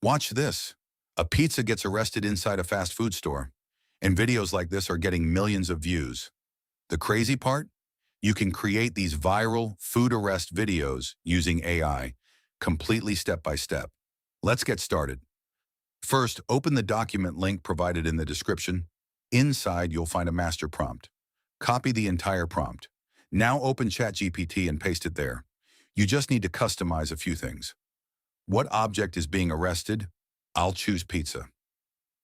Watch this. A pizza gets arrested inside a fast food store, and videos like this are getting millions of views. The crazy part? You can create these viral food arrest videos using AI, completely step by step. Let's get started. First, open the document link provided in the description. Inside, you'll find a master prompt. Copy the entire prompt. Now open ChatGPT and paste it there. You just need to customize a few things. What object is being arrested? I'll choose pizza.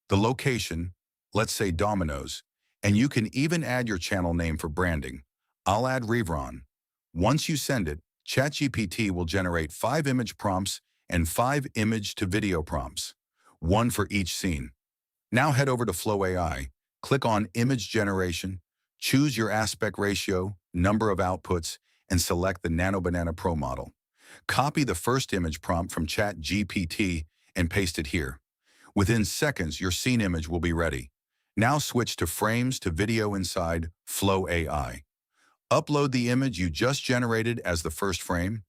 The location, let's say Domino's, and you can even add your channel name for branding. I'll add Reavron. Once you send it, ChatGPT will generate 5 image prompts and 5 image to video prompts, one for each scene. Now head over to Flow AI, click on Image Generation, choose your aspect ratio, number of outputs, and select the Nano Banana Pro model. Copy the first image prompt from ChatGPT and paste it here. Within seconds, your scene image will be ready. Now switch to frames to video inside Flow AI. Upload the image you just generated as the first frame.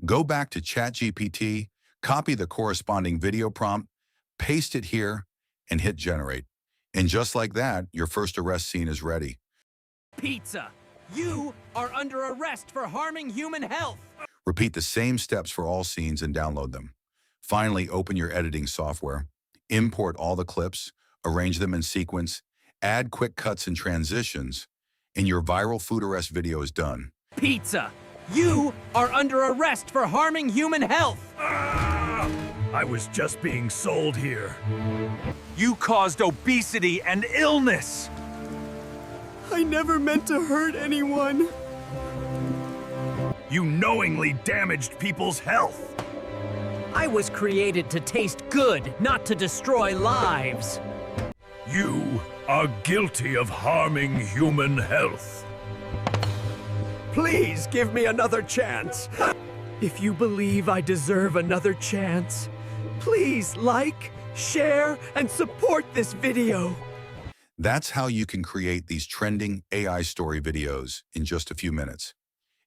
Go back to ChatGPT, copy the corresponding video prompt, paste it here, and hit generate. And just like that, your first arrest scene is ready. Pizza, you are under arrest for harming human health. Repeat the same steps for all scenes and download them. Finally, open your editing software, import all the clips, arrange them in sequence, add quick cuts and transitions, and your viral food arrest video is done. Pizza, you are under arrest for harming human health. I was just being sold here. You caused obesity and illness! I never meant to hurt anyone. You knowingly damaged people's health. I was created to taste good, not to destroy lives. You are guilty of harming human health. Please give me another chance. If you believe I deserve another chance, please like, share, and support this video. That's how you can create these trending AI story videos in just a few minutes.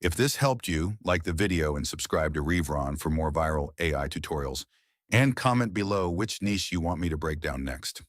If this helped you, like the video and subscribe to Reavron for more viral AI tutorials, and comment below which niche you want me to break down next.